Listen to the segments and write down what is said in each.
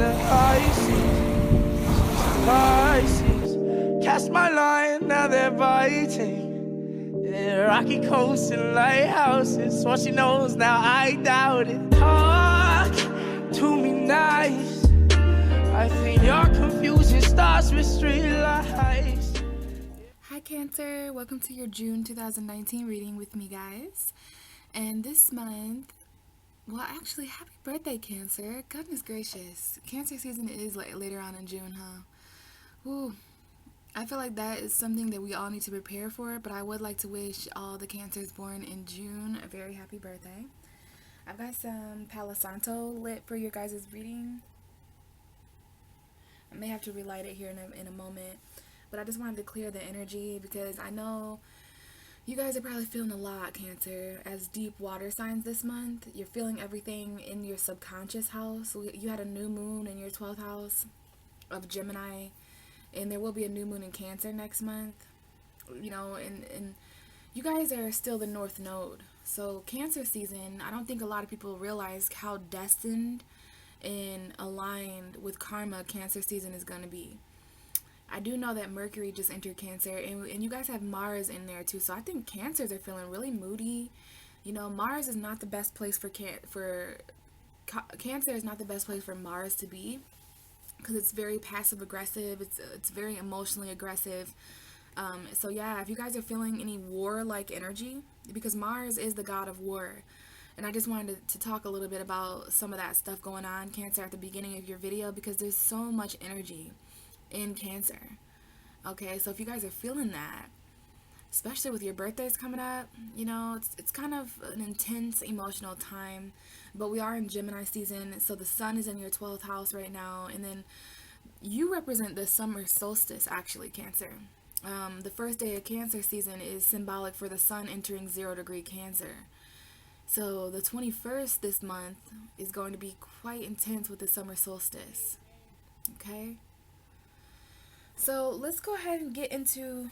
the Pisces. Cast my line, now they're biting. Yeah, rocky coasts and lighthouses. What she knows now, I doubt it. Talk to me nice. I think your confusion starts with street lights. Hi Cancer, welcome to your June 2019 reading with me, guys. And this month, well, actually, happy birthday, Cancer. Goodness gracious. Cancer season is later on in June, huh? Ooh, I feel like that is something that we all need to prepare for, but I would like to wish all the Cancers born in June a very happy birthday. I've got some Palo Santo lit for your guys' reading. I may have to relight it here in a moment, but I just wanted to clear the energy because I know you guys are probably feeling a lot, Cancer. As deep water signs this month, you're feeling everything in your subconscious house. You had a new moon in your 12th house of Gemini, and there will be a new moon in Cancer next month. You know, and you guys are still the North Node. So Cancer season, I don't think a lot of people realize how destined and aligned with karma Cancer season is going to be. I do know that Mercury just entered Cancer, and you guys have Mars in there too. So I think Cancers are feeling really moody. You know, Mars is not the best place for Cancer is not the best place for Mars to be, because it's very passive aggressive. It's very emotionally aggressive. So yeah, if you guys are feeling any war-like energy, because Mars is the god of war. And I just wanted to talk a little bit about some of that stuff going on, Cancer, at the beginning of your video, because there's so much energy in Cancer. Okay, so if you guys are feeling that, especially with your birthdays coming up, you know, it's kind of an intense emotional time. But we are in Gemini season, so the sun is in your 12th house right now, and then you represent the summer solstice, actually, Cancer. The first day of Cancer season is symbolic for the sun entering 0-degree Cancer. So the 21st this month is going to be quite intense with the summer solstice. Okay? So let's go ahead and get into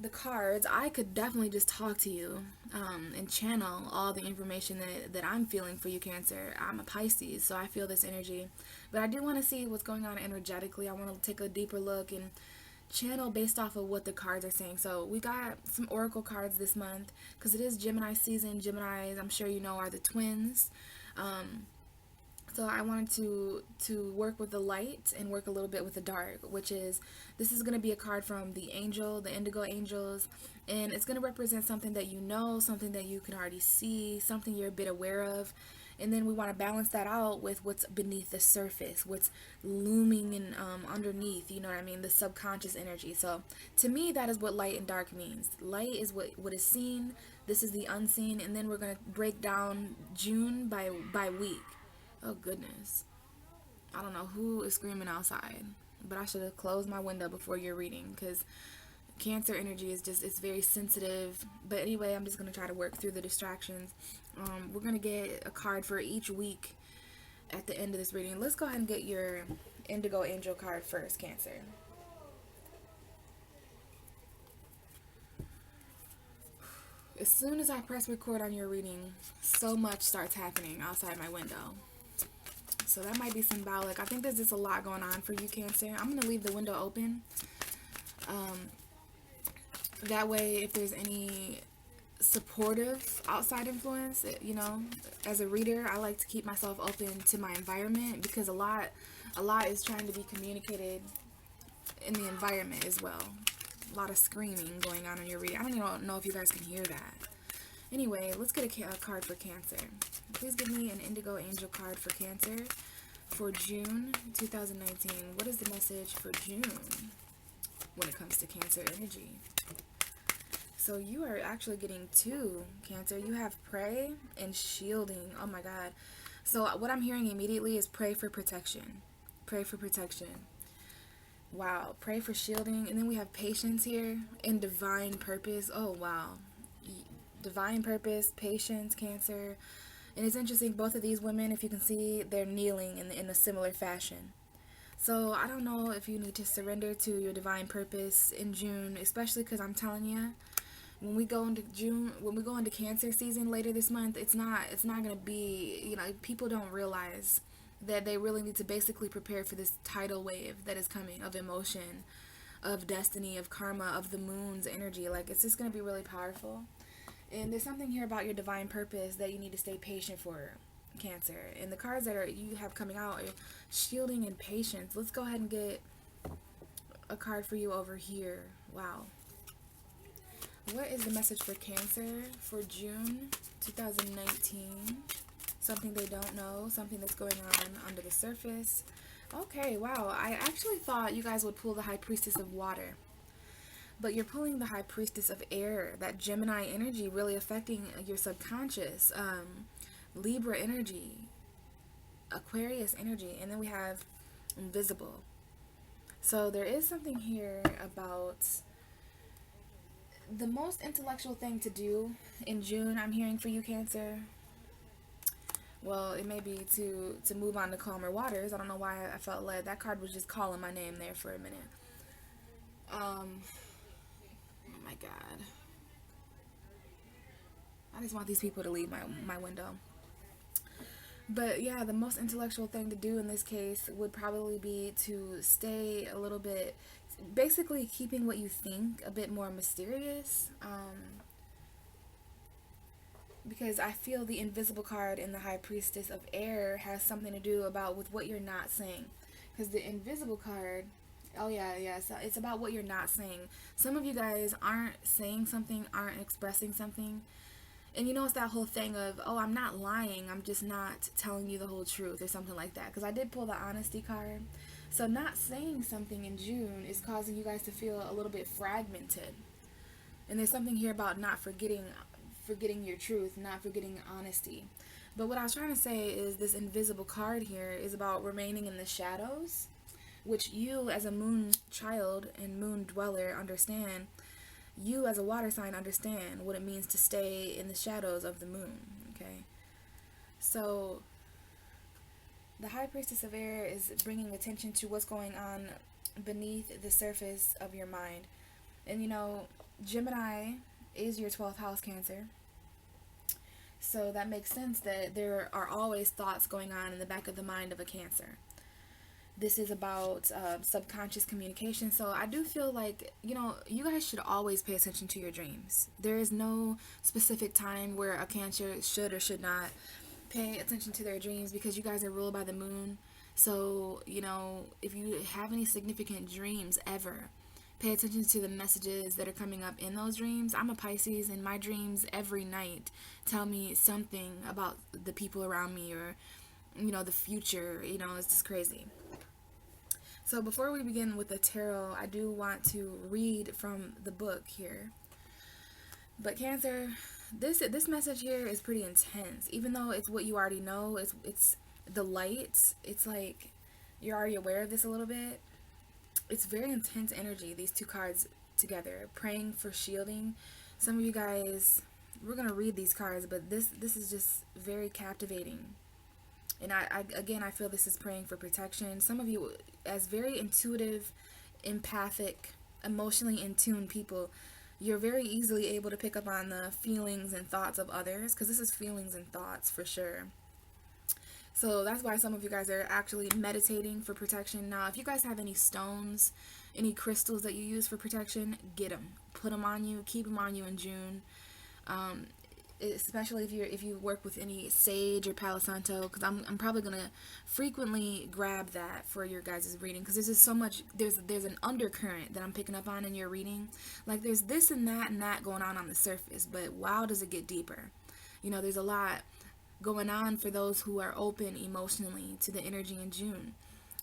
the cards. I could definitely just talk to you and channel all the information that I'm feeling for you, Cancer. I'm a Pisces, so I feel this energy. But I do want to see what's going on energetically. I want to take a deeper look and channel based off of what the cards are saying. So we got some oracle cards this month because it is Gemini season. Geminis, I'm sure you know, are the twins. So I wanted to work with the light and work a little bit with the dark, which is, this is going to be a card from the angel, the Indigo angels, and it's going to represent something that you know, something that you can already see, something you're a bit aware of. And then we want to balance that out with what's beneath the surface, what's looming and underneath, you know what I mean, the subconscious energy. So to me, that is what light and dark means. Light is what is seen, this is the unseen, and then we're going to break down June by week. Oh goodness, I don't know who is screaming outside, but I should have closed my window before your reading, because Cancer energy is just, it's very sensitive. But anyway, I'm just going to try to work through the distractions. We're going to get a card for each week at the end of this reading. Let's go ahead and get your Indigo angel card first, Cancer. As soon as I press record on your reading, so much starts happening outside my window. So that might be symbolic. I think there's just a lot going on for you, Cancer. I'm going to leave the window open. That way, if there's any supportive outside influence, you know, as a reader, I like to keep myself open to my environment, because a lot is trying to be communicated in the environment as well. A lot of screaming going on in your reading. I don't even know if you guys can hear that. Anyway, let's get a card for Cancer. Please give me an Indigo angel card for Cancer for June 2019. What is the message for June when it comes to Cancer energy? So you are actually getting two, Cancer. You have pray and shielding. Oh my God. So what I'm hearing immediately is pray for protection. Pray for protection. Wow. Pray for shielding. And then we have patience here and divine purpose. Oh wow. Divine purpose, patience, Cancer. And it's interesting, both of these women, if you can see, they're kneeling in a similar fashion. So I don't know if you need to surrender to your divine purpose in June, especially because I'm telling you, when we go into June, when we go into Cancer season later this month, it's not going to be, you know, people don't realize that they really need to basically prepare for this tidal wave that is coming of emotion, of destiny, of karma, of the moon's energy. Like, it's just going to be really powerful. And there's something here about your divine purpose that you need to stay patient for, Cancer. And the cards that you have coming out are shielding and patience. Let's go ahead and get a card for you over here. Wow. What is the message for Cancer for June 2019? Something they don't know, something that's going on under the surface. Okay, wow. I actually thought you guys would pull the High Priestess of Water. But you're pulling the High Priestess of Air, that Gemini energy really affecting your subconscious, Libra energy, Aquarius energy, and then we have Invisible. So there is something here about the most intellectual thing to do in June, I'm hearing for you, Cancer. Well, it may be to move on to calmer waters. I don't know why I felt led. That card was just calling my name there for a minute. Oh my God. I just want these people to leave my window. But yeah, the most intellectual thing to do in this case would probably be to stay a little bit, basically keeping what you think a bit more mysterious. Because I feel the Invisible card in the High Priestess of Air has something to do about with what you're not saying. Because the Invisible card, oh yeah, so it's about what you're not saying. Some of you guys aren't saying something, aren't expressing something. And you know, it's that whole thing of, oh, I'm not lying, I'm just not telling you the whole truth or something like that. Because I did pull the Honesty card. So not saying something in June is causing you guys to feel a little bit fragmented. And there's something here about not forgetting your truth, not forgetting honesty. But what I was trying to say is this Invisible card here is about remaining in the shadows, which you as a moon child and moon dweller understand. You as a water sign understand what it means to stay in the shadows of the moon, okay? So the High Priestess of Air is bringing attention to what's going on beneath the surface of your mind. And you know, Gemini is your 12th house, Cancer. So that makes sense that there are always thoughts going on in the back of the mind of a Cancer. This is about subconscious communication. So I do feel like, you know, you guys should always pay attention to your dreams. There is no specific time where a Cancer should or should not pay attention to their dreams, because you guys are ruled by the moon. So, you know, if you have any significant dreams ever, pay attention to the messages that are coming up in those dreams. I'm a Pisces, and my dreams every night tell me something about the people around me, or, you know, the future. You know, it's just crazy. So before we begin with the tarot, I do want to read from the book here. But Cancer, this message here is pretty intense. Even though it's what you already know, it's the light. It's like you're already aware of this a little bit. It's very intense energy, these two cards together. Praying for shielding. Some of you guys, we're going to read these cards, but this is just very captivating. And I feel this is praying for protection. Some of you, as very intuitive, empathic, emotionally in tune people, you're very easily able to pick up on the feelings and thoughts of others, because this is feelings and thoughts for sure. So that's why some of you guys are actually meditating for protection. Now, if you guys have any stones, any crystals that you use for protection, get them. Put them on you. Keep them on you in June. Especially if you work with any sage or Palo Santo, because I'm probably gonna frequently grab that for your guys' reading, because there's just so much. There's an undercurrent that I'm picking up on in your reading. Like, there's this and that going on the surface, but wow, does it get deeper. You know, there's a lot going on for those who are open emotionally to the energy in June.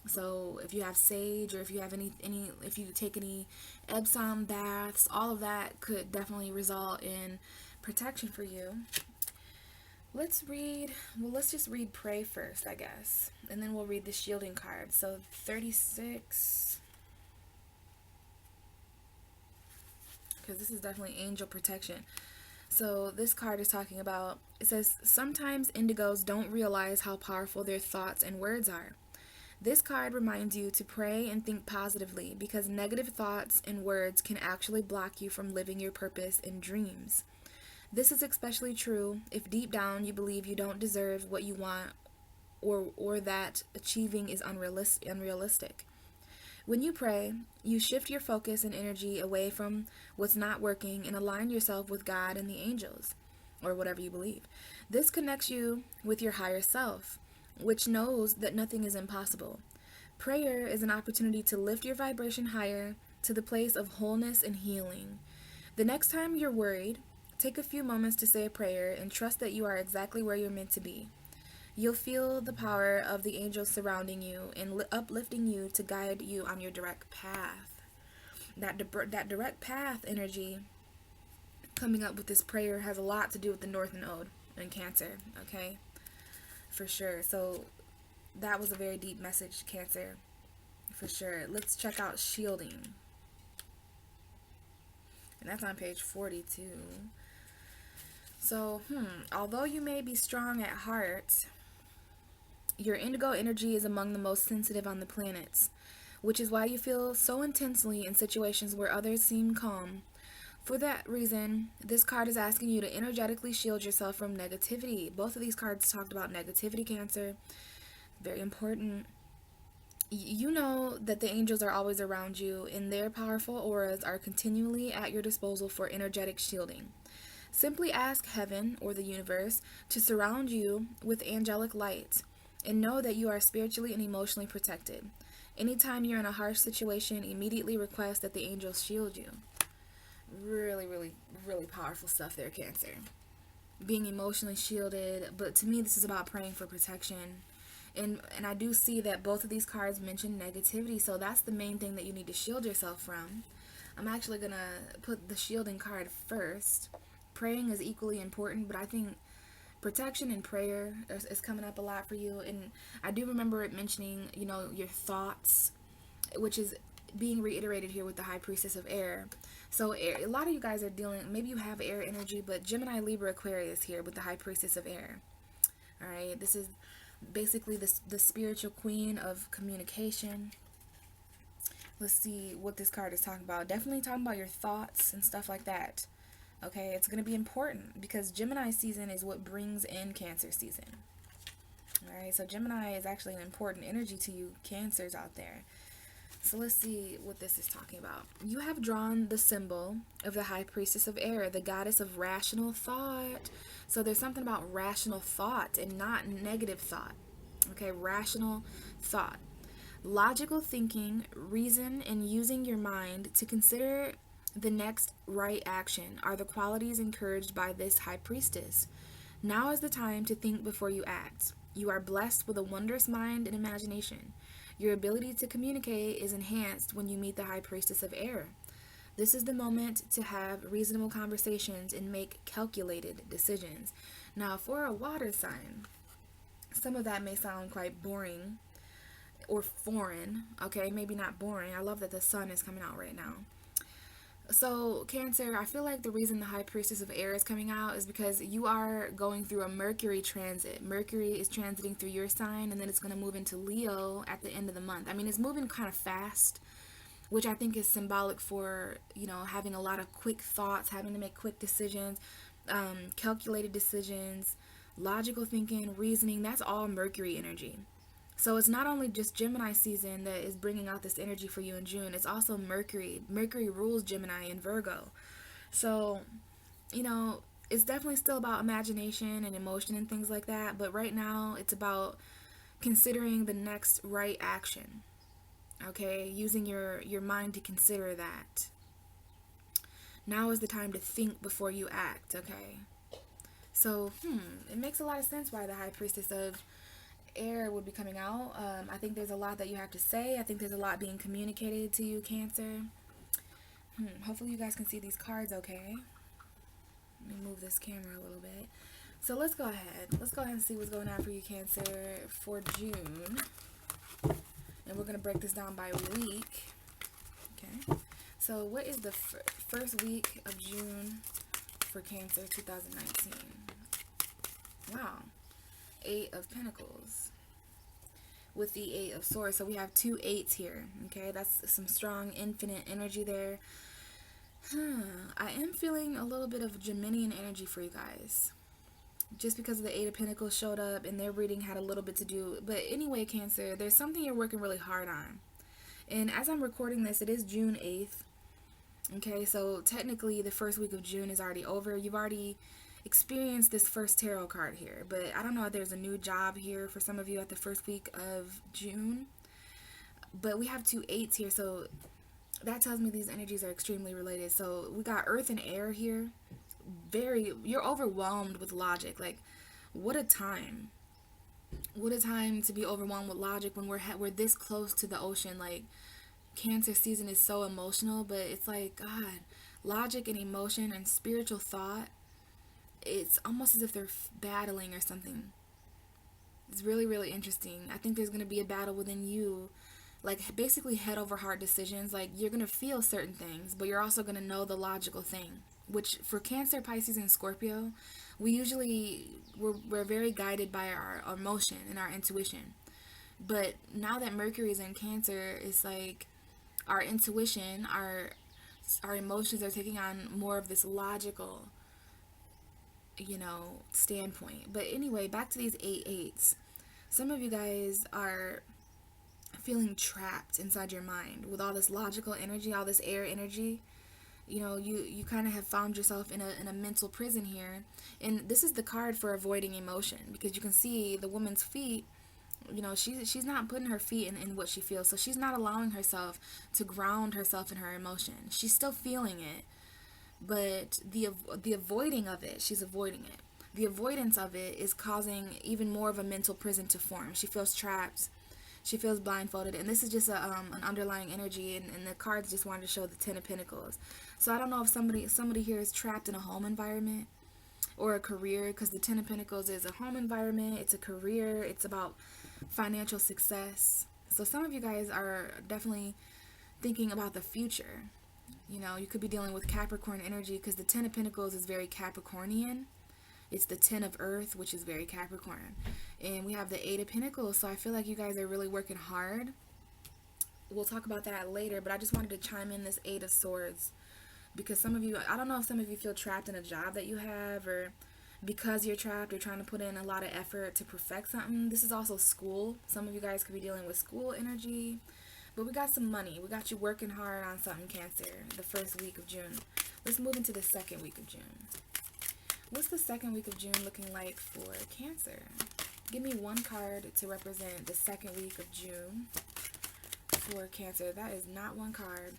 So if you have sage, or if you have if you take any Epsom baths, all of that could definitely result in protection for you. Let's just read pray first, I guess, and then we'll read the shielding card. So 36, because this is definitely angel protection. So this card is talking about, it says, sometimes indigos don't realize how powerful their thoughts and words are. This card reminds you to pray and think positively, because negative thoughts and words can actually block you from living your purpose in dreams. This is especially true if deep down you believe you don't deserve what you want or that achieving is unrealistic. When you pray, you shift your focus and energy away from what's not working and align yourself with God and the angels, or whatever you believe. This connects you with your higher self, which knows that nothing is impossible. Prayer is an opportunity to lift your vibration higher to the place of wholeness and healing. The next time you're worried, take a few moments to say a prayer and trust that you are exactly where you're meant to be. You'll feel the power of the angels surrounding you and uplifting you to guide you on your direct path. That direct path energy coming up with this prayer has a lot to do with the North Node and Cancer, okay? For sure. So that was a very deep message, Cancer, for sure. Let's check out shielding. And that's on page 42. So, although you may be strong at heart, your indigo energy is among the most sensitive on the planets, which is why you feel so intensely in situations where others seem calm. For that reason, this card is asking you to energetically shield yourself from negativity. Both of these cards talked about negativity, Cancer. Very important. You know that the angels are always around you, and their powerful auras are continually at your disposal for energetic shielding. Simply ask heaven or the universe to surround you with angelic light and know that you are spiritually and emotionally protected. Anytime you're in a harsh situation, immediately request that the angels shield you. Really, really, really powerful stuff there, Cancer. Being emotionally shielded, but to me this is about praying for protection. And I do see that both of these cards mention negativity, so that's the main thing that you need to shield yourself from. I'm actually going to put the shielding card first. Praying is equally important, but I think protection and prayer is coming up a lot for you. And I do remember it mentioning, your thoughts, which is being reiterated here with the High Priestess of Air. So a lot of you guys are dealing, maybe you have air energy, but Gemini, Libra, Aquarius here with the High Priestess of Air. All right, this is basically the spiritual queen of communication. Let's see what this card is talking about. Definitely talking about your thoughts and stuff like that. Okay, it's going to be important because Gemini season is what brings in Cancer season. Alright, so Gemini is actually an important energy to you Cancers out there. So let's see what this is talking about. You have drawn the symbol of the High Priestess of Air, the goddess of rational thought. So there's something about rational thought and not negative thought. Okay, rational thought. Logical thinking, reason, and using your mind to consider the next right action are the qualities encouraged by this High Priestess. Now is the time to think before you act. You are blessed with a wondrous mind and imagination. Your ability to communicate is enhanced when you meet the High Priestess of Air. This is the moment to have reasonable conversations and make calculated decisions. Now, for a water sign, some of that may sound quite boring or foreign. Okay, maybe not boring. I love that the sun is coming out right now. So, Cancer, I feel like the reason the High Priestess of Air is coming out is because you are going through a Mercury transit. Mercury is transiting through your sign, and then it's going to move into Leo at the end of the month. I mean, it's moving kind of fast, which I think is symbolic for, having a lot of quick thoughts, having to make quick decisions, calculated decisions, logical thinking, reasoning. That's all Mercury energy. So it's not only just Gemini season that is bringing out this energy for you in June. It's also Mercury. Mercury rules Gemini and Virgo. So, it's definitely still about imagination and emotion and things like that. But right now, it's about considering the next right action. Okay? Using your mind to consider that. Now is the time to think before you act. Okay? So, it makes a lot of sense why the High Priestess of Air would be coming out. I think there's a lot that you have to say. I think there's a lot being communicated to you, Cancer. Hopefully you guys can see these cards okay. Let me move this camera a little bit. So let's go ahead. Let's go ahead and see what's going on for you, Cancer, for June. And we're going to break this down by week. Okay. So what is the first week of June for Cancer 2019? Wow. 8 of Pentacles with the 8 of Swords. So we have 2 8s here. Okay, that's some strong infinite energy there. I am feeling a little bit of Geminian energy for you guys. just because the Eight of Pentacles showed up and their reading had a little bit to do. But anyway, Cancer, there's something you're working really hard on. And as I'm recording this, it is June 8th. Okay, so technically the first week of June is already over. You've already experienced this first tarot card here. But I don't know if there's a new job here for some of you at the first week of June. But we have 2 8s here, so that tells me these energies are extremely related. So we got earth and air here. You're overwhelmed with logic. Like, what a time. What a time to be overwhelmed with logic when we're this close to the ocean. Like, Cancer season is so emotional, but it's like, God, logic and emotion and spiritual thought, it's almost as if they're battling or something. It's really, really interesting. I think there's going to be a battle within you, like basically head over heart decisions. Like, you're going to feel certain things, but you're also going to know the logical thing, which for Cancer, Pisces, and Scorpio, we're very guided by our emotion and our intuition. But now that Mercury is in Cancer, it's like our intuition, our emotions are taking on more of this logical, standpoint. But anyway, back to these 8 8s. Some of you guys are feeling trapped inside your mind with all this logical energy, all this air energy. You kind of have found yourself in a mental prison here. And this is the card for avoiding emotion, because you can see the woman's feet. She's not putting her feet in what she feels. So she's not allowing herself to ground herself in her emotion. She's still feeling it, but the avoiding of it, she's avoiding it. The avoidance of it is causing even more of a mental prison to form. She feels trapped. She feels blindfolded. And this is just an underlying energy. And the cards just wanted to show the Ten of Pentacles. So I don't know if somebody here is trapped in a home environment or a career, because the Ten of Pentacles is a home environment. It's a career. It's about financial success. So some of you guys are definitely thinking about the future. You could be dealing with Capricorn energy, because the Ten of Pentacles is very Capricornian. It's the 10 of Earth, which is very Capricorn. And we have the 8 of Pentacles, so I feel like you guys are really working hard. We'll talk about that later, but I just wanted to chime in this 8 of Swords, because some of you, I don't know if some of you feel trapped in a job that you have, or because you're trapped, you're trying to put in a lot of effort to perfect something. This is also school. Some of you guys could be dealing with school energy. But we got some money. We got you working hard on something, Cancer, the first week of June. Let's move into the second week of June. What's the second week of June looking like for Cancer? Give me one card to represent the second week of June for Cancer. That is not one card.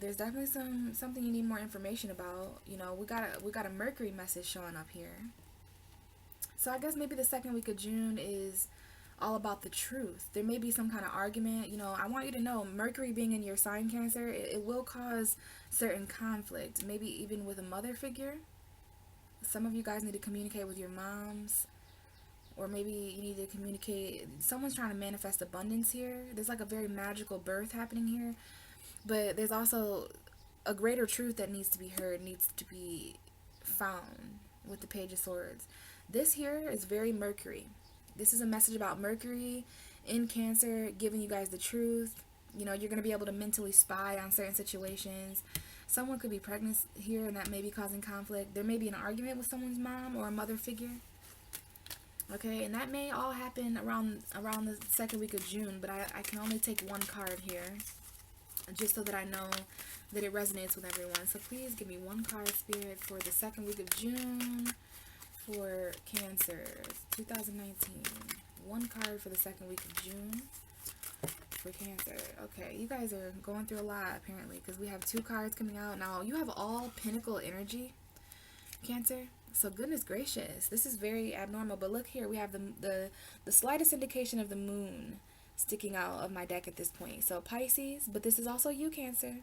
There's definitely something you need more information about. We got a Mercury message showing up here. So I guess maybe the second week of June is all about the truth. There may be some kind of argument. I want you to know, Mercury being in your sign, Cancer, it will cause certain conflict, maybe even with a mother figure. Some of you guys need to communicate with your moms, or maybe you need to communicate. Someone's trying to manifest abundance here. There's like a very magical birth happening here, but there's also a greater truth that needs to be heard, needs to be found with the Page of Swords. This here is very Mercury. This is a message about Mercury in Cancer, giving you guys the truth. You're going to be able to mentally spy on certain situations. Someone could be pregnant here, and that may be causing conflict. There may be an argument with someone's mom or a mother figure. Okay, and that may all happen around the second week of June, but I can only take one card here, just so that I know that it resonates with everyone. So please give me one card, Spirit, for the second week of June for Cancer, 2019. One card for the second week of June for Cancer. Okay, you guys are going through a lot, apparently, because we have 2 cards coming out. Now, you have all Pinnacle energy, Cancer. So goodness gracious, this is very abnormal. But look here, we have the slightest indication of the moon sticking out of my deck at this point. So Pisces, but this is also you, Cancer.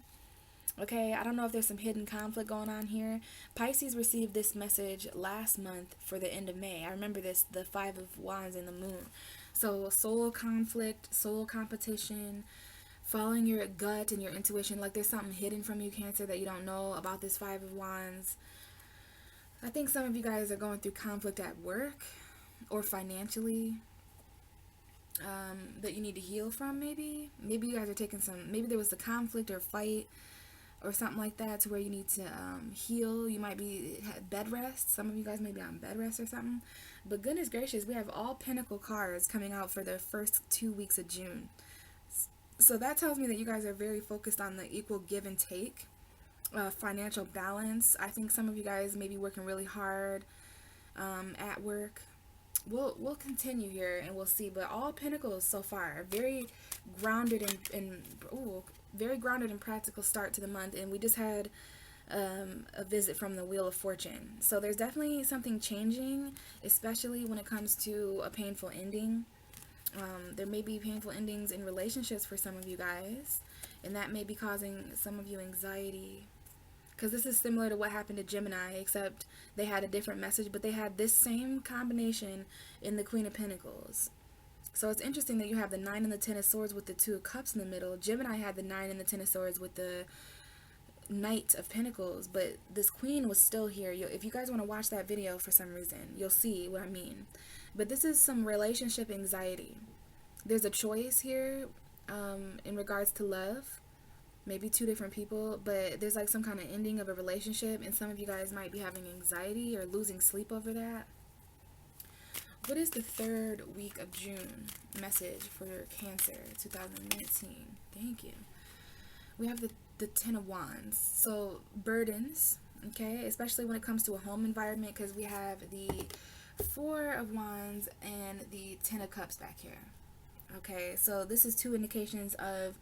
Okay, I don't know if there's some hidden conflict going on here. Pisces received this message last month for the end of May. I remember this, the 5 of Wands and the moon. So soul conflict, soul competition, following your gut and your intuition. Like there's something hidden from you, Cancer, that you don't know about this 5 of Wands. I think some of you guys are going through conflict at work or financially that you need to heal from, maybe. Maybe you guys are taking maybe there was a conflict or fight or something like that, to where you need to heal. You might be bed rest. Some of you guys may be on bed rest or something. But goodness gracious, we have all Pentacle cards coming out for the first 2 weeks of June. So that tells me that you guys are very focused on the equal give and take, financial balance. I think some of you guys may be working really hard at work. We'll continue here and we'll see. But all Pentacles so far are very grounded very grounded and practical start to the month. And we just had a visit from the Wheel of Fortune. So there's definitely something changing, especially when it comes to a painful ending. There may be painful endings in relationships for some of you guys, and that may be causing some of you anxiety, because this is similar to what happened to Gemini, except they had a different message, but they had this same combination in the Queen of Pentacles. So it's interesting that you have the 9 and the 10 of Swords with the 2 of Cups in the middle. Gemini had the 9 and the 10 of Swords with the Knight of Pentacles, but this Queen was still here. If you guys want to watch that video for some reason, you'll see what I mean. But this is some relationship anxiety. There's a choice here in regards to love. Maybe 2 different people, but there's like some kind of ending of a relationship, and some of you guys might be having anxiety or losing sleep over that. What is the 3rd week of June message for Cancer 2019? Thank you. We have the 10 of Wands. So burdens, okay, especially when it comes to a home environment, because we have the 4 of Wands and the 10 of Cups back here. Okay, so this is 2 indications of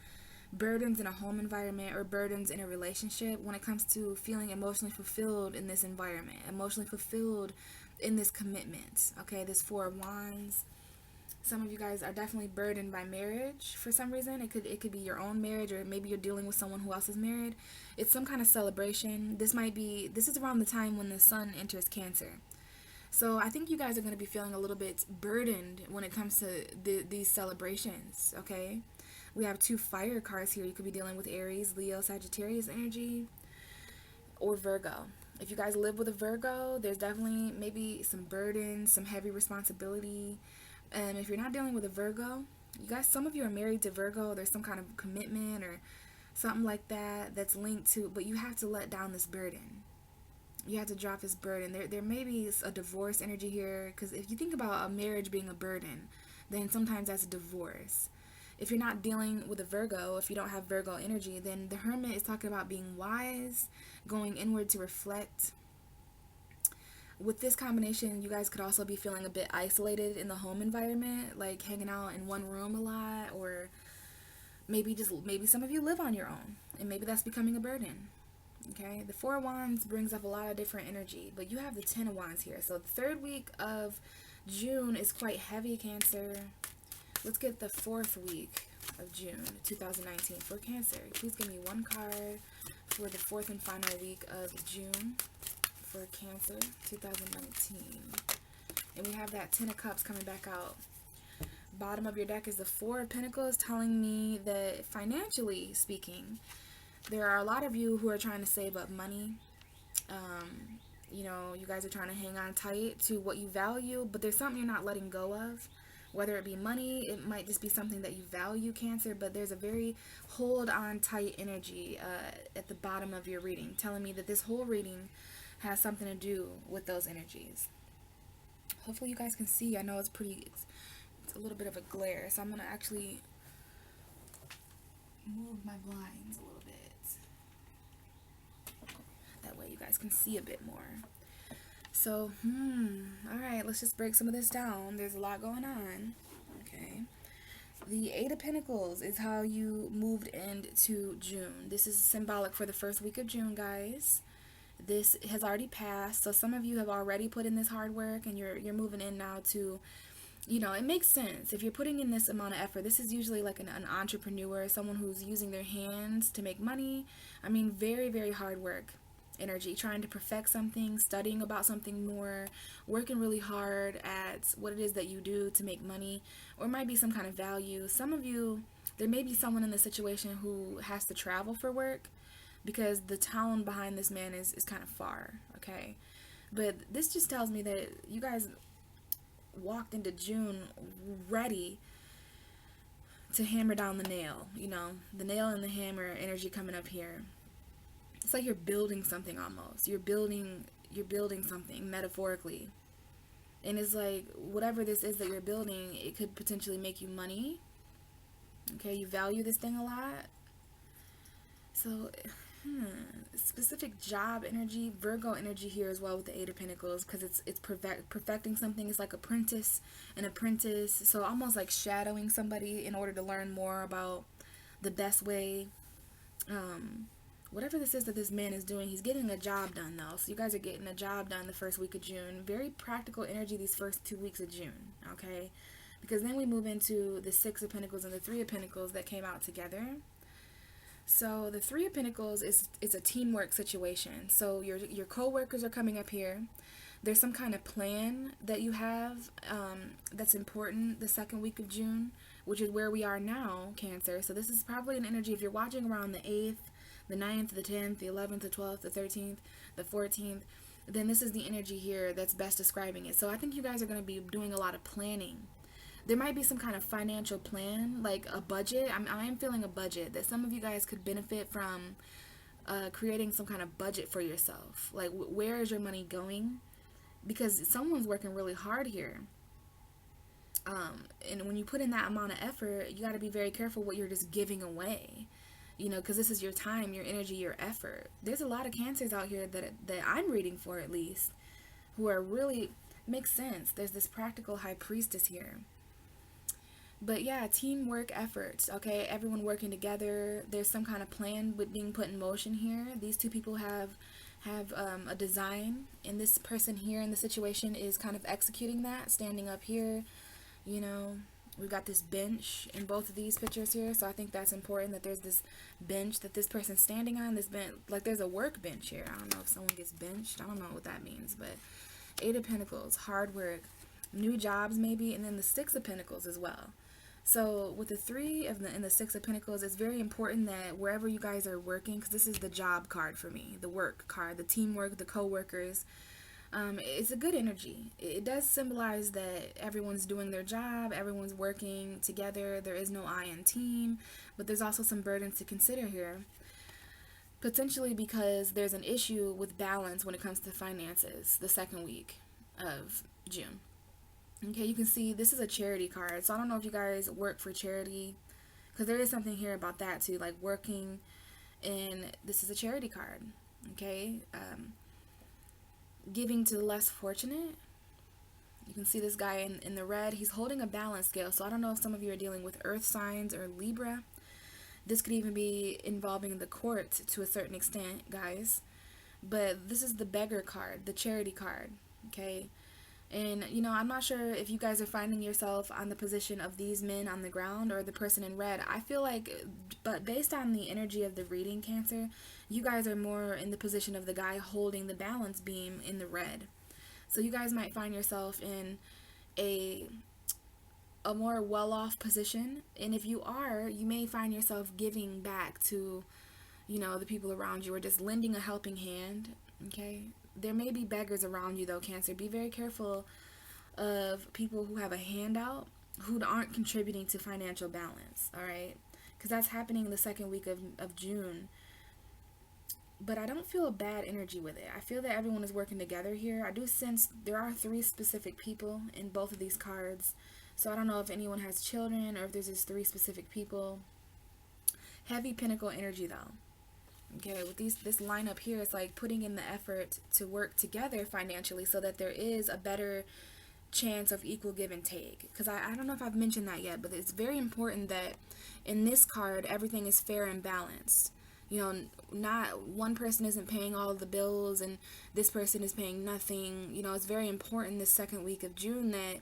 burdens in a home environment or burdens in a relationship when it comes to feeling emotionally fulfilled in this environment, emotionally fulfilled in this commitment. Okay, this 4 of Wands. Some of you guys are definitely burdened by marriage for some reason. It could be your own marriage, or maybe you're dealing with someone who else is married. It's some kind of celebration. This is around the time when the sun enters Cancer. So I think you guys are going to be feeling a little bit burdened when it comes to these celebrations, okay? We have 2 fire cards here. You could be dealing with Aries, Leo, Sagittarius energy, or Virgo. If you guys live with a Virgo, there's definitely maybe some burden, some heavy responsibility. And if you're not dealing with a Virgo, you guys, some of you are married to Virgo. There's some kind of commitment or something like that that's linked to, but you have to let down this burden. You have to drop this burden. There may be a divorce energy here, because if you think about a marriage being a burden, then sometimes that's a divorce. If you're not dealing with a Virgo, if you don't have Virgo energy, then the Hermit is talking about being wise, going inward to reflect. With this combination, you guys could also be feeling a bit isolated in the home environment, like hanging out in one room a lot, or maybe some of you live on your own, and maybe that's becoming a burden. Okay, the 4 of Wands brings up a lot of different energy, but you have the 10 of Wands here. So the 3rd week of June is quite heavy, Cancer. Let's get the 4th week of June 2019 for Cancer. Please give me 1 card for the 4th and final week of June for Cancer 2019. And we have that 10 of Cups coming back out. Bottom of your deck is the 4 of Pentacles, telling me that financially speaking, there are a lot of you who are trying to save up money. You know, you guys are trying to hang on tight to what you value, but there's something you're not letting go of. Whether it be money, it might just be something that you value, Cancer, but there's a very hold on tight energy at the bottom of your reading, telling me that this whole reading has something to do with those energies. Hopefully you guys can see. I know it's a little bit of a glare, so I'm going to actually move my blinds a little bit. That way you guys can see a bit more. So, alright, let's just break some of this down. There's a lot going on. Okay. The 8 of Pentacles is how you moved into June. This is symbolic for the 1st week of June, guys. This has already passed, so some of you have already put in this hard work, and you're moving in now to, you know, it makes sense. If you're putting in this amount of effort, this is usually like an entrepreneur, someone who's using their hands to make money. I mean, very, very hard work energy, trying to perfect something, studying about something more, working really hard at what it is that you do to make money, or it might be some kind of value. Some of you, there may be someone in the situation who has to travel for work, because the town behind this man is kind of far, okay? But this just tells me that you guys walked into June ready to hammer down the nail, you know, the nail and the hammer energy coming up here. It's like you're building something almost. You're building something metaphorically. And it's like, whatever this is that you're building, it could potentially make you money. Okay, you value this thing a lot. So, specific job energy, Virgo energy here as well with the Eight of Pentacles, because it's perfecting something. It's like an apprentice. So almost like shadowing somebody in order to learn more about the best way. Whatever this is that this man is doing, he's getting a job done though. So you guys are getting a job done the first week of June. Very practical energy these first 2 weeks of June, okay? Because then we move into the Six of Pentacles and the Three of Pentacles that came out together. So the Three of Pentacles is a teamwork situation. So your co-workers are coming up here. There's some kind of plan that you have that's important the second week of June, which is where we are now, Cancer. So this is probably an energy, if you're watching around the 8th, the 9th, the 10th, the 11th, the 12th, the 13th, the 14th, then this is the energy here that's best describing it. So I think you guys are going to be doing a lot of planning. There might be some kind of financial plan, like a budget. I am feeling a budget that some of you guys could benefit from creating some kind of budget for yourself. Like, where is your money going? Because someone's working really hard here. And when you put in that amount of effort, you got to be very careful what you're just giving away. You know, because this is your time, your energy, your effort. There's a lot of Cancers out here that I'm reading for, at least, who are really, makes sense. There's this practical High Priestess here. But yeah, teamwork efforts, okay? Everyone working together. There's some kind of plan being put in motion here. These two people have a design, and this person here in the situation is kind of executing that, standing up here, you know. We've got this bench in both of these pictures here, so I think that's important that there's this bench that this person's standing on. This bench, like there's a workbench here. I don't know if someone gets benched. I don't know what that means, but Eight of Pentacles, hard work, new jobs maybe, and then the Six of Pentacles as well. So with the Three of and the Six of Pentacles, it's very important that wherever you guys are working, because this is the job card for me, the work card, the teamwork, the co-workers. It's a good energy. It does symbolize that everyone's doing their job, everyone's working together, there is no I in team, but there's also some burdens to consider here. Potentially because there's an issue with balance when it comes to finances the second week of June. Okay, you can see this is a charity card, so I don't know if you guys work for charity, because there is something here about that too, like working, and this is a charity card, okay? Giving to the less fortunate. You can see this guy in the red. He's holding a balance scale. So I don't know if some of you are dealing with earth signs or Libra. This could even be involving the court to a certain extent, guys. But this is the beggar card, the charity card, okay? And, you know, I'm not sure if you guys are finding yourself on the position of these men on the ground or the person in red. I feel like, but based on the energy of the reading, Cancer, you guys are more in the position of the guy holding the balance beam in the red. So you guys might find yourself in a more well-off position. And if you are, you may find yourself giving back to, you know, the people around you, or just lending a helping hand, okay? There may be beggars around you, though, Cancer. Be very careful of people who have a handout, who aren't contributing to financial balance, all right? Because that's happening the second week of June. But I don't feel a bad energy with it. I feel that everyone is working together here. I do sense there are three specific people in both of these cards. So I don't know if anyone has children or if there's just three specific people. Heavy Pentacle energy, though. Okay, with this lineup here, it's like putting in the effort to work together financially so that there is a better chance of equal give and take. Because I don't know if I've mentioned that yet, but it's very important that in this card, everything is fair and balanced. You know, not one person isn't paying all of the bills and this person is paying nothing. You know, it's very important this second week of June that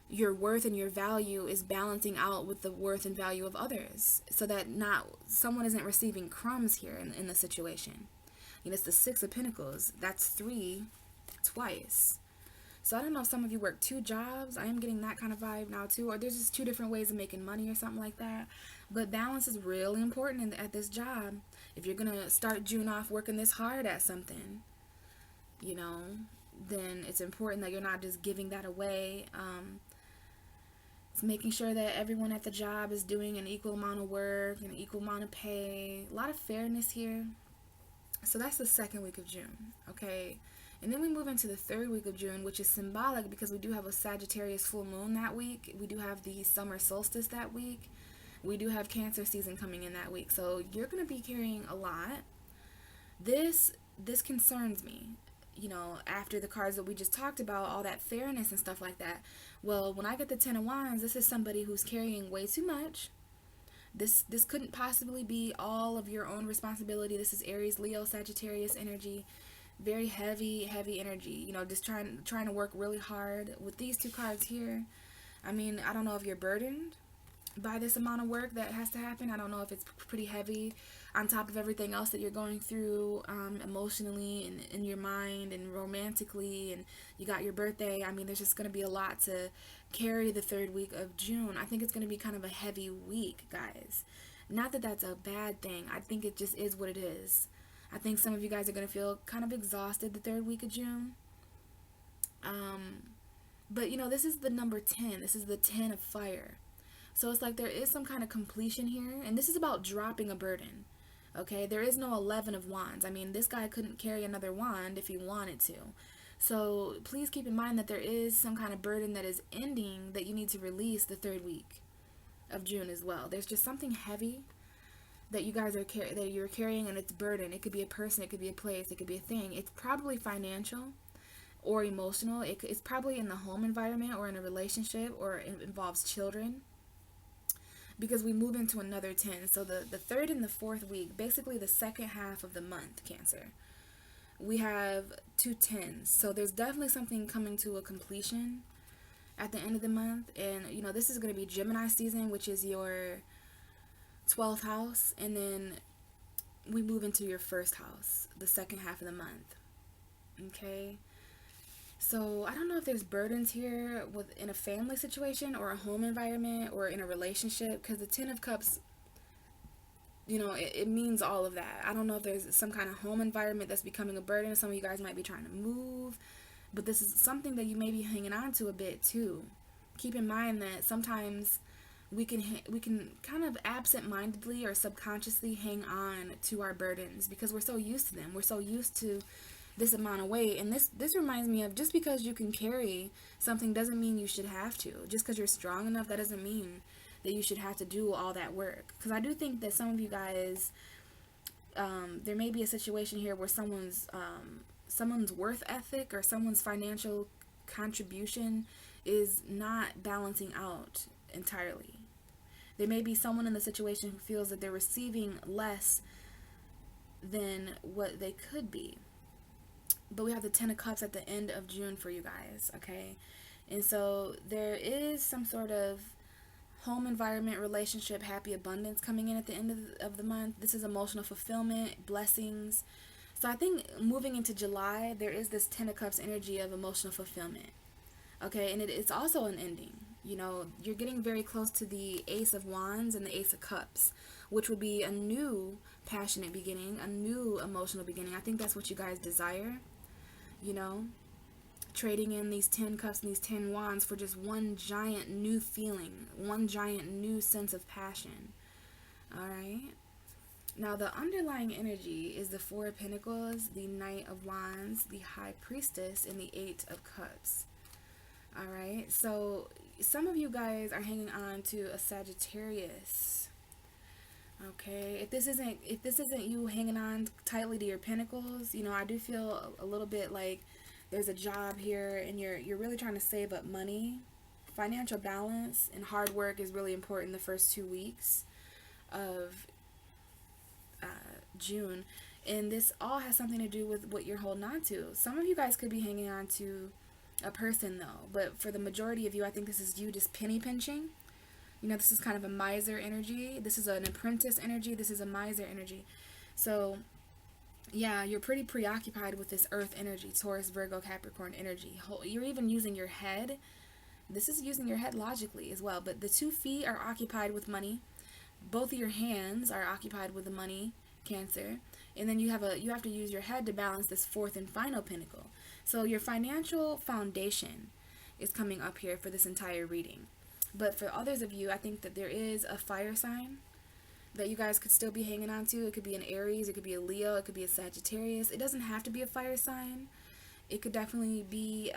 your worth and your value is balancing out with the worth and value of others, so that not someone isn't receiving crumbs here in the situation. You know, it's the Six of Pentacles. That's three twice. So I don't know if some of you work two jobs. I am getting that kind of vibe now too, or there's just two different ways of making money or something like that. But balance is really important at this job. If you're gonna start June off working this hard at something, you know, then it's important that you're not just giving that away. It's making sure that everyone at the job is doing an equal amount of work, an equal amount of pay. A lot of fairness here. So that's the second week of June, okay? And then we move into the third week of June, which is symbolic because we do have a Sagittarius full moon that week. We do have the summer solstice that week. We do have Cancer season coming in that week. So you're going to be carrying a lot. This concerns me. You know, after the cards that we just talked about, all that fairness and stuff like that. Well, when I get the Ten of Wands, this is somebody who's carrying way too much. This couldn't possibly be all of your own responsibility. This is Aries, Leo, Sagittarius energy. Very heavy energy. You know, just trying to work really hard. With these two cards here, I mean, I don't know if you're burdened by this amount of work that has to happen. I don't know if it's pretty heavy on top of everything else that you're going through emotionally and in your mind and romantically, and you got your birthday. I mean, there's just going to be a lot to carry the third week of June. I think it's going to be kind of a heavy week, guys. Not that that's a bad thing. I think it just is what it is. I think some of you guys are going to feel kind of exhausted the third week of June. But, you know, this is the number 10. This is the 10 of fire. So it's like there is some kind of completion here. And this is about dropping a burden. Okay? There is no 11 of wands. I mean, this guy couldn't carry another wand if he wanted to. So please keep in mind that there is some kind of burden that is ending that you need to release the third week of June as well. There's just something heavy that you guys are that you're carrying, and it's burden. It could be a person, it could be a place, it could be a thing. It's probably financial or emotional. It's probably in the home environment or in a relationship, or it involves children, because we move into another 10. So the third and the fourth week, basically the second half of the month, Cancer, we have 2 10s. So there's definitely something coming to a completion at the end of the month. And you know, this is going to be Gemini season, which is your 12th house, and then we move into your first house the second half of the month. Okay, so I don't know if there's burdens here in a family situation or a home environment or in a relationship, because the 10 of cups, you know, it means all of that. I don't know if there's some kind of home environment that's becoming a burden. Some of you guys might be trying to move, but this is something that you may be hanging on to a bit too. Keep in mind that sometimes we can kind of absent-mindedly or subconsciously hang on to our burdens because we're so used to them. We're so used to this amount of weight. And this reminds me of, just because you can carry something doesn't mean you should have to. Just because you're strong enough, that doesn't mean that you should have to do all that work. Because I do think that some of you guys, there may be a situation here where someone's worth ethic or someone's financial contribution is not balancing out entirely. There may be someone in the situation who feels that they're receiving less than what they could be. But we have the 10 of cups at the end of June for you guys, okay? And so there is some sort of home environment, relationship, happy abundance coming in at the end of the month. This is emotional fulfillment, blessings. So I think moving into July, there is this 10 of cups energy of emotional fulfillment. Okay, and it's also an ending. You know, you're getting very close to the Ace of Wands and the Ace of Cups, which would be a new passionate beginning, a new emotional beginning. I think that's what you guys desire, you know, trading in these 10 cups and these 10 wands for just one giant new feeling, one giant new sense of passion. All right. Now, the underlying energy is the Four of Pentacles, the Knight of Wands, the High Priestess, and the Eight of Cups. All right, so some of you guys are hanging on to a Sagittarius. Okay, if this isn't you hanging on tightly to your pentacles, you know, I do feel a little bit like there's a job here and you're really trying to save up money. Financial balance and hard work is really important the first 2 weeks of June, and this all has something to do with what you're holding on to. Some of you guys could be hanging on to a person though, but for the majority of you, I think this is you just penny pinching. You know, this is kind of a miser energy. This is an apprentice energy. This is a miser energy. So yeah, you're pretty preoccupied with this earth energy, Taurus, Virgo, Capricorn energy. You're even using your head. This is using your head logically as well, but the 2 feet are occupied with money. Both of your hands are occupied with the money, Cancer. And then you have to use your head to balance this 4th and final pinnacle. So your financial foundation is coming up here for this entire reading. But for others of you, I think that there is a fire sign that you guys could still be hanging on to. It could be an Aries, it could be a Leo, it could be a Sagittarius. It doesn't have to be a fire sign. It could definitely be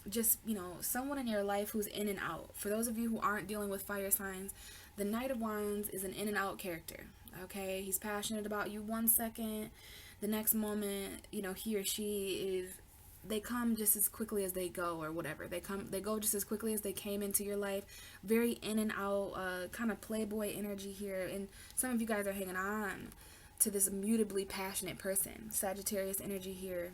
just, you know, someone in your life who's in and out. For those of you who aren't dealing with fire signs, the Knight of Wands is an in and out character. Okay, he's passionate about you one second, the next moment, you know, he or she is, they come just as quickly as they go, or whatever. They go just as quickly as they came into your life. Very in and out, kind of playboy energy here. And some of you guys are hanging on to this immutably passionate person. Sagittarius energy here.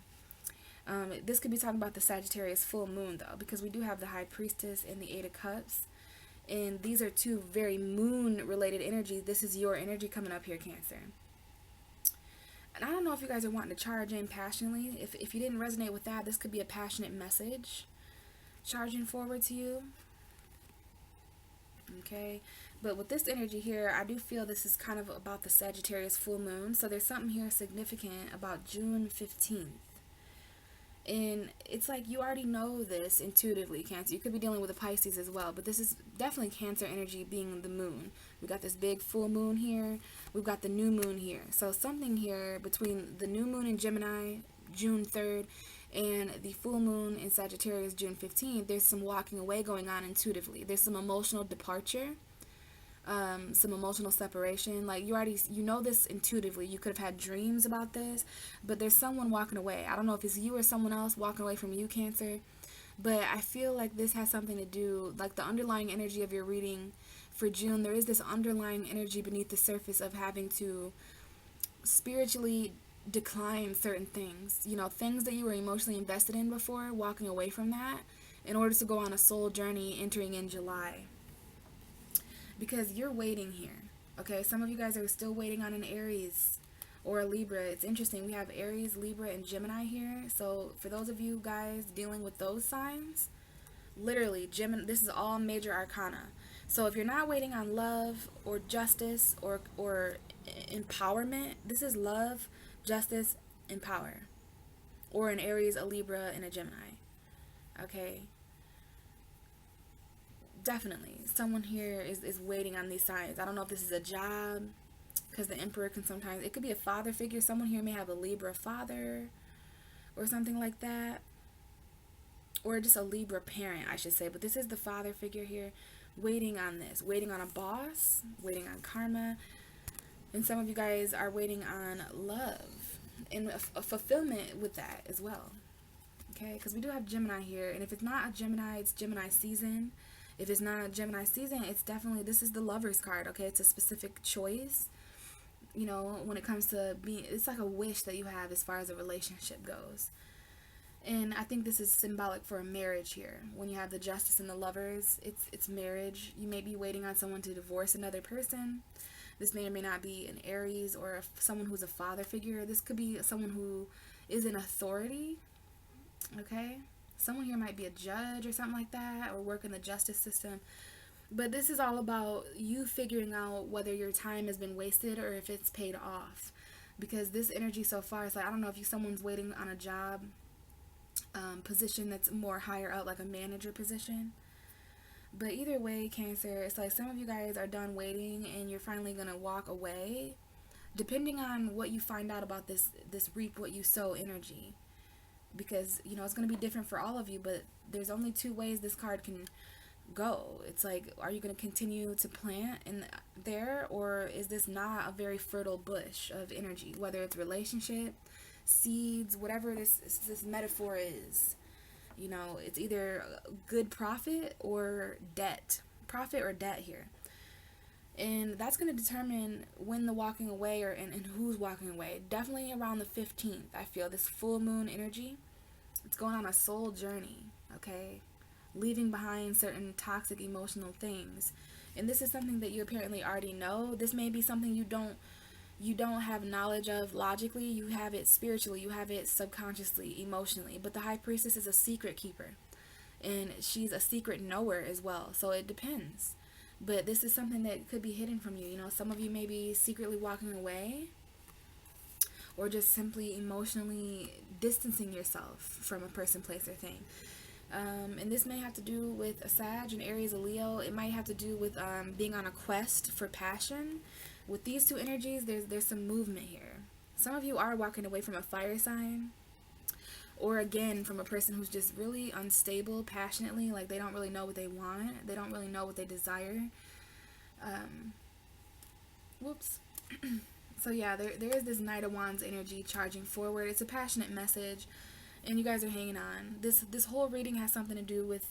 This could be talking about the Sagittarius full moon, though, because we do have the High Priestess and the Eight of Cups. And these are two very moon-related energies. This is your energy coming up here, Cancer. And I don't know if you guys are wanting to charge in passionately. If you didn't resonate with that, this could be a passionate message charging forward to you. Okay. But with this energy here, I do feel this is kind of about the Sagittarius full moon. So there's something here significant about June 15th. And it's like you already know this intuitively, Cancer. You could be dealing with a Pisces as well, but this is definitely Cancer energy being the moon. We got this big full moon here. We've got the new moon here. So something here between the new moon in Gemini, June 3rd, and the full moon in Sagittarius, June 15th, there's some walking away going on intuitively. There's some emotional departure. Some emotional separation. Like you know this intuitively. You could have had dreams about this, but there's someone walking away. I don't know if it's you or someone else walking away from you, Cancer, but I feel like this has something to do, like the underlying energy of your reading for June. There is this underlying energy beneath the surface of having to spiritually decline certain things, you know, things that you were emotionally invested in before, walking away from that in order to go on a soul journey entering in July. Because you're waiting here, okay? Some of you guys are still waiting on an Aries or a Libra. It's interesting. We have Aries, Libra, and Gemini here. So for those of you guys dealing with those signs, literally, Gemini, this is all major arcana. So if you're not waiting on love or justice or empowerment, this is love, justice, and power. Or an Aries, a Libra, and a Gemini, okay? Definitely someone here is waiting on these signs. I don't know if this is a job, because the Emperor can sometimes, it could be a father figure. Someone here may have a Libra father or something like that, or just a Libra parent, I should say. But this is the father figure here, waiting on this, waiting on a boss, waiting on karma. And some of you guys are waiting on love and a fulfillment with that as well, okay? Because we do have Gemini here, and if it's not a Gemini, it's Gemini season. If it's not a Gemini season, it's definitely, this is the Lover's card, okay? It's a specific choice, you know, when it comes to being, it's like a wish that you have as far as a relationship goes. And I think this is symbolic for a marriage here. When you have the Justice and the Lovers, it's marriage. You may be waiting on someone to divorce another person. This may or may not be an Aries or someone who's a father figure. This could be someone who is in authority, okay? Someone here might be a judge or something like that, or work in the justice system. But this is all about you figuring out whether your time has been wasted or if it's paid off. Because this energy so far is like, I don't know if someone's waiting on a job position that's more higher up, like a manager position. But either way, Cancer, it's like some of you guys are done waiting and you're finally going to walk away. Depending on what you find out about this reap what you sow energy. Because, you know, it's going to be different for all of you, but there's only two ways this card can go. It's like, are you going to continue to plant in there, or is this not a very fertile bush of energy? Whether it's relationship, seeds, whatever this metaphor is, you know, it's either good profit or debt. Profit or debt here. And that's going to determine when the walking away and who's walking away. Definitely around the 15th, I feel this full moon energy. It's going on a soul journey, okay? Leaving behind certain toxic emotional things. And this is something that you apparently already know. This may be something you don't have knowledge of logically. You have it spiritually. You have it subconsciously, emotionally. But the High Priestess is a secret keeper. And she's a secret knower as well. So it depends. But this is something that could be hidden from you. You know, some of you may be secretly walking away, or just simply emotionally distancing yourself from a person, place, or thing. And this may have to do with a Sag, an Aries, a Leo. It might have to do with being on a quest for passion. with these two energies, there's some movement here. Some of you are walking away from a fire sign, or again from a person who's just really unstable passionately, like they don't really know what they want, they don't really know what they desire. Whoops. So yeah, there is this Knight of Wands energy charging forward. It's a passionate message, and you guys are hanging on. This whole reading has something to do with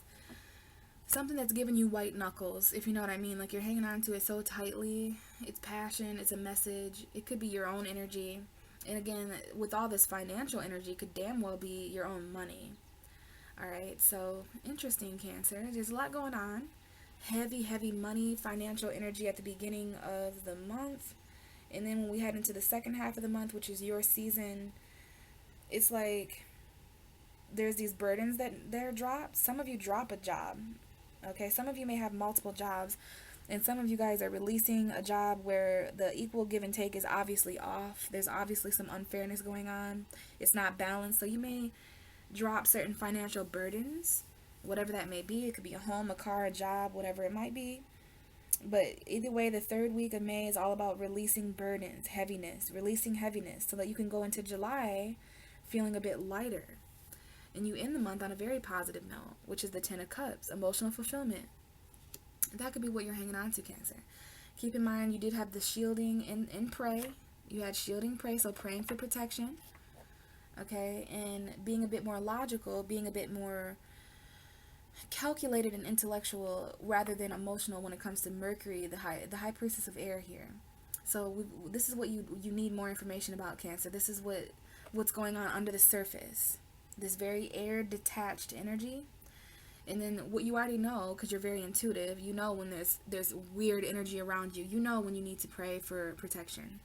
something that's giving you white knuckles, if you know what I mean. Like you're hanging on to it so tightly. It's passion, it's a message. It could be your own energy. And again, with all this financial energy, it could damn well be your own money. Alright, so interesting, Cancer. There's a lot going on. Heavy money, financial energy at the beginning of the month. And then when we head into the second half of the month, which is your season, it's like there's these burdens that are dropped. Some of you drop a job. Okay, some of you may have multiple jobs, and some of you guys are releasing a job where the equal give and take is obviously off. There's obviously some unfairness going on. It's not balanced. So you may drop certain financial burdens, whatever that may be. It could be a home, a car, a job, whatever it might be. But either way, the third week of May is all about releasing burdens, releasing heaviness, so that you can go into July feeling a bit lighter. And you end the month on a very positive note, which is the Ten of Cups, emotional fulfillment. That could be what you're hanging on to, Cancer. Keep in mind, you did have the shielding and pray. You had shielding, pray, so praying for protection. Okay, and being a bit more logical, being a bit more calculated and intellectual rather than emotional when it comes to Mercury, the high priestess of air here. So this is what you need more information about, Cancer. This is what's going on under the surface. This very air detached energy. And then what you already know, because you're very intuitive, you know when there's weird energy around you. You know when you need to pray for protection.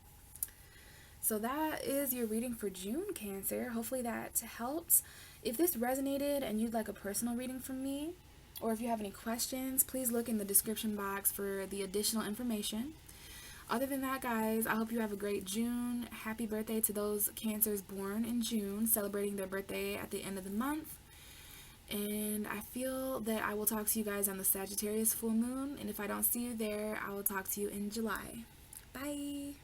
So that is your reading for June, Cancer. Hopefully that helps. If this resonated and you'd like a personal reading from me, or if you have any questions, please look in the description box for the additional information. Other than that, guys, I hope you have a great June. Happy birthday to those Cancers born in June, celebrating their birthday at the end of the month. And I feel that I will talk to you guys on the Sagittarius full moon. And if I don't see you there, I will talk to you in July. Bye.